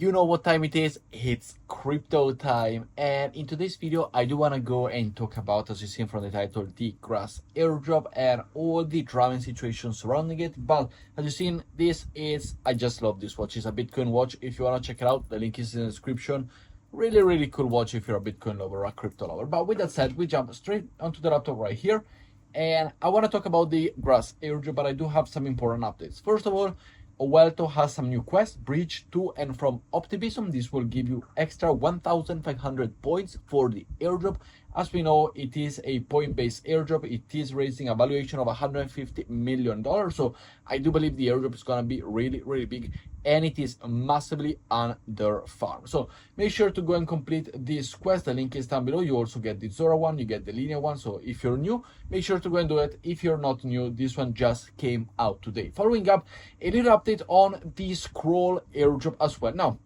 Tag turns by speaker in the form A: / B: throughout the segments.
A: You know what time it is? It's crypto time, and in today's video I do want to go and talk about, as you see from the title, the grass airdrop and all the drama situations surrounding it. But as you seen, this is, I just love this watch. It's a Bitcoin watch. If you want to check it out, the link is in the description. Really cool watch if you're a Bitcoin lover or a crypto lover. But with that said, we jump straight onto the laptop right here, and I want to talk about the grass airdrop, but I do have some important updates. First of all, Owelto has some new quests, bridge to and from Optimism. This will give you extra 1,500 points for the airdrop. As we know, it is a point-based airdrop. It is raising a valuation of $150 million. So I do believe the airdrop is going to be really big, and it is massively under farm. So make sure to go and complete this quest. The link is down below. You also get the Zora one, you get the Linear one. So if you're new, make sure to go and do it. If you're not new, this one just came out today. Following up, a little update on the scroll airdrop as well. Now,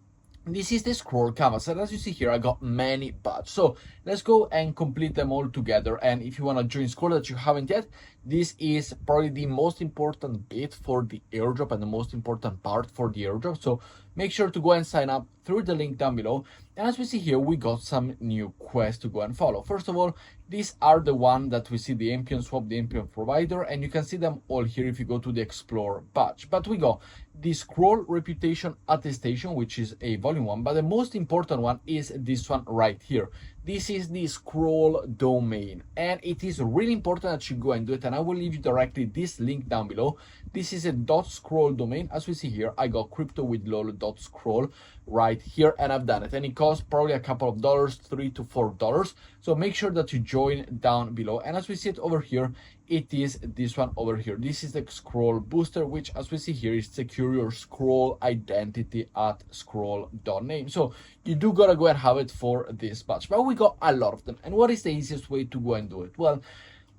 A: this is the scroll canvas, and as you see here, I got many badges. So let's go and complete them all together. And if you want to join scroll that you haven't yet, this is probably the most important bit for the airdrop and the most important part for the airdrop. So make sure to go and sign up through the link down below. And as we see here, we got some new quests to go and follow. First of all, these are the one that we see, the NPN swap, the NPN provider, and you can see them all here if you go to the explore badge. But we got the scroll reputation attestation, which is a volume one, but the most important one is this one right here. This is the scroll domain, and it is really important that you go and do it, and I will leave you directly this link down below. This is a .scroll domain. As we see here, I got crypto with lol.scroll right here, and I've done it, and it costs probably a couple of dollars, $3 to $4. So make sure that you join down below. And as we see it over here, it is this one over here. This is the scroll booster, which as we see here is secure your scroll identity at scroll.name. So you do gotta go and have it for this batch, but we got a lot of them. And what is the easiest way to go and do it? Well,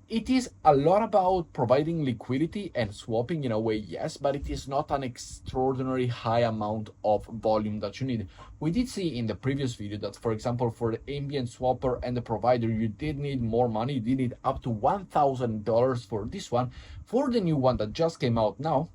A: it is a lot about providing liquidity and swapping in a way, yes, but it is not an extraordinary high amount of volume that you need. We did see in the previous video that, for example, for the ambient swapper and the provider, you did need more money. You did need up to $1,000 for this one. For the new one that just came out now,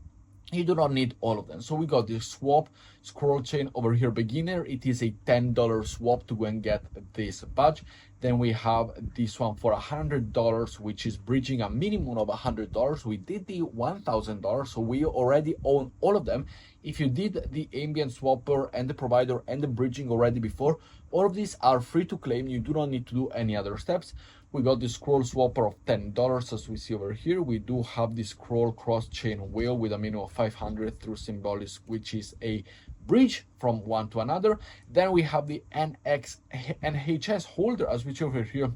A: you do not need all of them. So we got this swap scroll chain over here, beginner. It is a $10 swap to go and get this badge. Then we have this one for $100, which is bridging a minimum of $100. We did the $1,000, so we already own all of them. If you did the ambient swapper and the provider and the bridging already before, all of these are free to claim. You do not need to do any other steps. We got the scroll swapper of $10, as we see over here. We do have the scroll cross-chain whale with a minimum of 500 through Symbolics, which is a bridge from one to another. Then we have the NHS holder, as we see over here,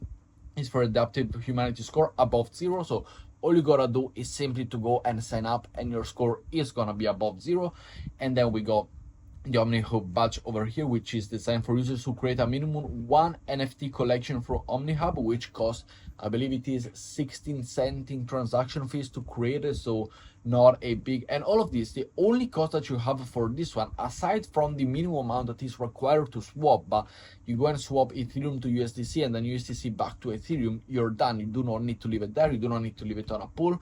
A: is for adaptive humanity score above 0. So all you gotta do is simply to go and sign up, and your score is gonna be above 0. And then we got the OmniHub badge over here, which is designed for users who create a minimum one NFT collection from OmniHub, which costs, I believe it is 16 cents in transaction fees to create it, so not a big. And all of this, the only cost that you have for this one, aside from the minimum amount that is required to swap, but you go and swap Ethereum to USDC and then USDC back to Ethereum, you're done. You do not need to leave it there. You do not need to leave it on a pool.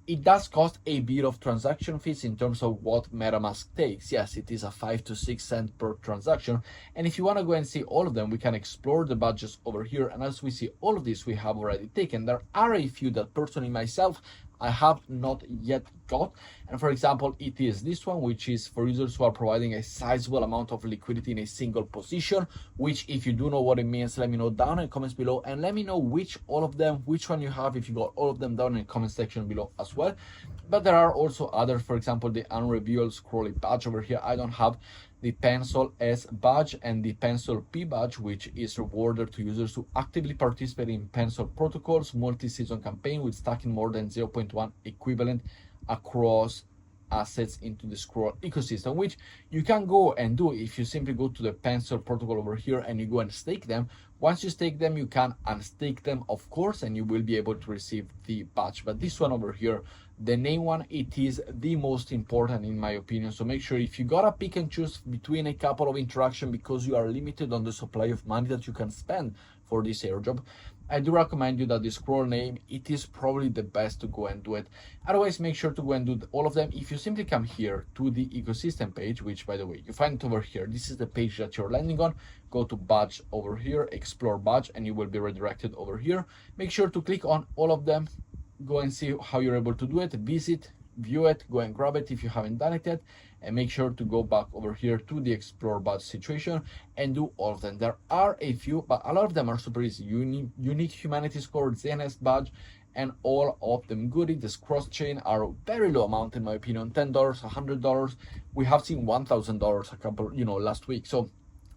A: It does cost a bit of transaction fees in terms of what MetaMask takes. Yes, it is a 5 to 6 cents per transaction. And if you want to go and see all of them, we can explore the badges over here. And as we see all of these, we have already taken. There are a few that personally myself, I have not yet got. And for example, it is this one, which is for users who are providing a sizable amount of liquidity in a single position, which if you do know what it means, let me know down in the comments below, and let me know which all of them, which one you have, if you got all of them, down in the comment section below as well. But there are also others, for example, the unrevealed scrolly badge over here. I don't have the Pencil S badge and the Pencil P badge, which is rewarded to users who actively participate in Pencil protocols multi-season campaign with stacking more than 0.1 equivalent across assets into the scroll ecosystem, which you can go and do if you simply go to the Pencil protocol over here and you go and stake them. Once you stake them, you can unstake them, of course, and you will be able to receive the badge. But this one over here, the name one, it is the most important in my opinion. So make sure, if you gotta pick and choose between a couple of interaction because you are limited on the supply of money that you can spend for this airdrop, I do recommend you that the scroll name, it is probably the best to go and do it. Otherwise, make sure to go and do all of them. If you simply come here to the ecosystem page, which by the way, you find it over here, this is the page that you're landing on, go to badge over here, explore badge, and you will be redirected over here. Make sure to click on all of them, go and see how you're able to do it, visit, view it, go and grab it if you haven't done it yet, and make sure to go back over here to the explore badge situation and do all of them. There are a few, but a lot of them are super easy. Unique humanity score, ZNS badge, and all of them goodies. This cross chain are very low amount in my opinion, $10, $100. We have seen $1,000 a couple, last week. So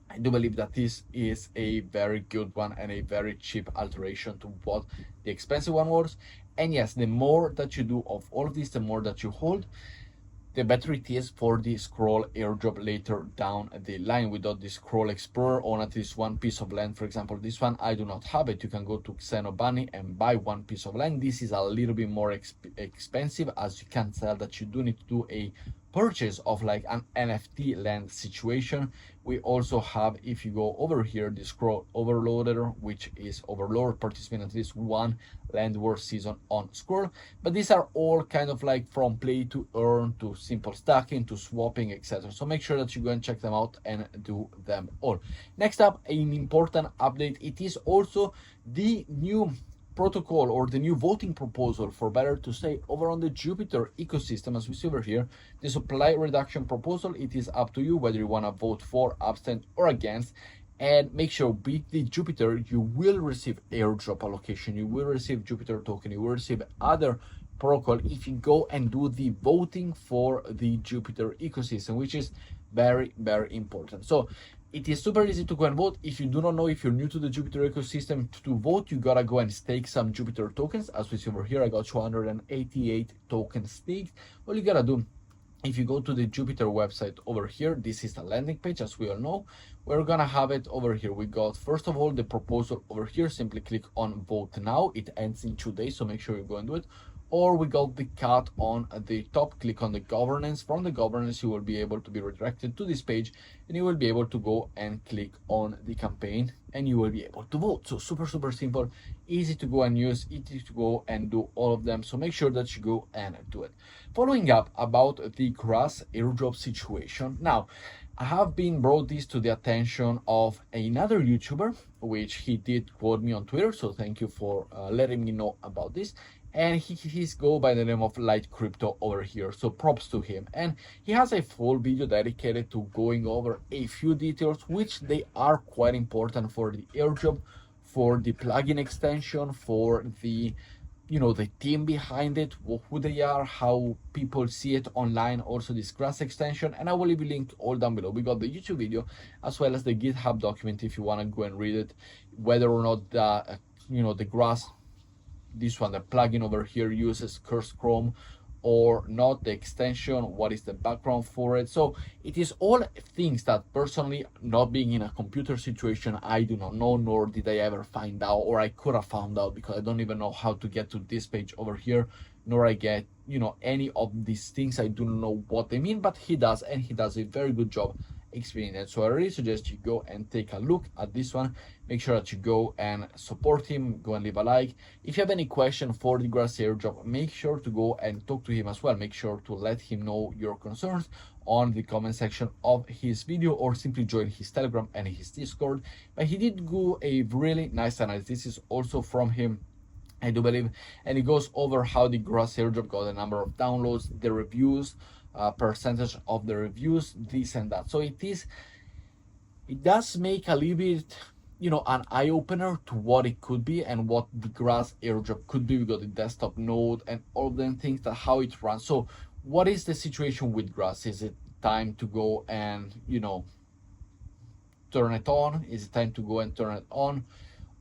A: I do believe that this is a very good one and a very cheap alteration to what the expensive one was. And yes, the more that you do of all of this, the more that you hold, the better it is for the scroll airdrop later down the line. Without the scroll explorer on at least one piece of land, for example, this one I do not have it. You can go to Xenobunny and buy one piece of land. This is a little bit more expensive, as you can tell that you do need to do a purchase of like an NFT land situation. We also have, if you go over here, the scroll overloader, which is overload participant at least one land war season on scroll. But these are all kind of like from play to earn to simple stacking to swapping, etc. So make sure that you go and check them out and do them all. Next up, an important update. It is also the new protocol or the new voting proposal, for better to say, over on the Jupiter ecosystem. As we see over here, the supply reduction proposal, it is up to you whether you want to vote for, abstain, or against. And make sure with the Jupiter, you will receive airdrop allocation, you will receive Jupiter token, you will receive other protocol if you go and do the voting for the Jupiter ecosystem, which is very, very important. So it is super easy to go and vote. If you do not know, if you're new to the Jupiter ecosystem, to vote, you gotta go and stake some Jupiter tokens. As we see over here, I got 288 tokens staked. All you gotta do, if you go to the Jupiter website over here, this is the landing page, as we all know. We're gonna have it over here. We got, first of all, the proposal over here. Simply click on vote now. It ends in 2 days, so make sure you go and do it. Or we got the cut on the top, click on the governance. From the governance, you will be able to be redirected to this page, and you will be able to go and click on the campaign, and you will be able to vote. So super, super simple, easy to go and use, easy to go and do all of them. So make sure that you go and do it. Following up about the grass airdrop situation. Now, I have been brought this to the attention of another YouTuber, which he did quote me on Twitter. So thank you for letting me know about this. And he's go by the name of Light Crypto over here, so props to him. And he has a full video dedicated to going over a few details, which they are quite important for the airdrop, for the plugin extension, for the the team behind it, who they are, how people see it online, also this grass extension. And I will leave a link all down below. We got the YouTube video as well as the GitHub document if you want to go and read it, whether or not the the grass, this one, the plugin over here, uses Curse Chrome or not, the extension, what is the background for it. So it is all things that personally, not being in a computer situation, I do not know, nor did I ever find out, or I could have found out, because I don't even know how to get to this page over here, nor I get any of these things. I do not know what they mean, but he does, and he does a very good job explaining it. So I really suggest you go and take a look at this one. Make sure that you go and support him, go and leave a like. If you have any question for the grass airdrop, make sure to go and talk to him as well. Make sure to let him know your concerns on the comment section of his video, or simply join his Telegram and his Discord. But he did do a really nice analysis. This is also from him, I do believe, and it goes over how the grass airdrop got, the number of downloads, the reviews, percentage of the reviews, this and that. So it does make a little bit an eye-opener to what it could be and what the grass airdrop could be. We got the desktop node and all of them things, that how it runs. So what is the situation with grass? Is it time to go and turn it on? Is it time to go and turn it on,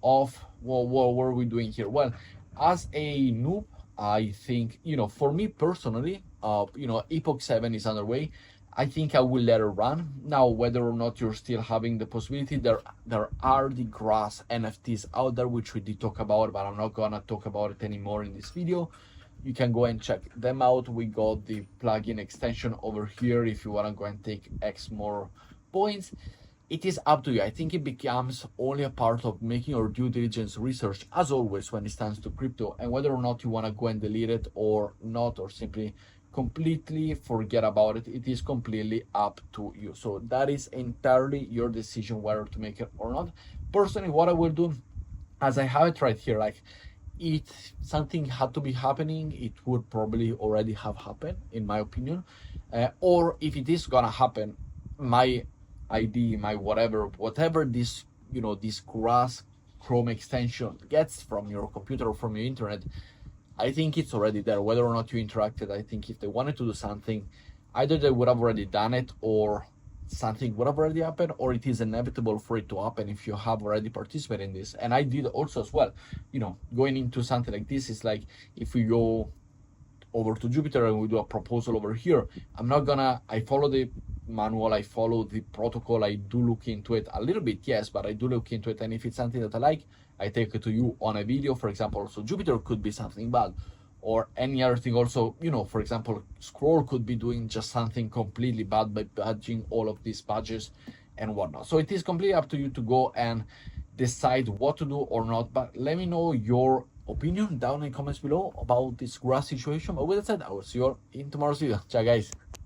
A: off? Well, what are we doing here? Well, as a noob, I think for me personally, Epoch 7 is underway. I think I will let it run. Now, whether or not you're still having the possibility, there are the grass NFTs out there, which we did talk about, but I'm not gonna talk about it anymore in this video. You can go and check them out. We got the plugin extension over here if you wanna go and take X more points. It is up to you. I think it becomes only a part of making your due diligence research, as always, when it comes to crypto, and whether or not you want to go and delete it or not, or simply completely forget about it, it is completely up to you. So that is entirely your decision whether to make it or not. Personally, what I will do, as I have it right here, like, if something had to be happening, it would probably already have happened, in my opinion. Or if it is gonna happen, my ID, my whatever this, this grass Chrome extension gets from your computer or from your internet, I think it's already there. Whether or not you interacted, I think if they wanted to do something, either they would have already done it, or something would have already happened, or it is inevitable for it to happen if you have already participated in this. And I did also as well. Going into something like this is like, if we go over to Jupiter and we do a proposal over here, I follow the manual, I follow the protocol, I do look into it a little bit, yes, but I do look into it, and if it's something that I like, I take it to you on a video, for example. So Jupiter could be something bad, or any other thing also, for example, Scroll could be doing just something completely bad by badging all of these badges and whatnot. So it is completely up to you to go and decide what to do or not, but let me know your opinion down in the comments below about this grass situation. But with that said, I will see you all in tomorrow's video. Ciao guys.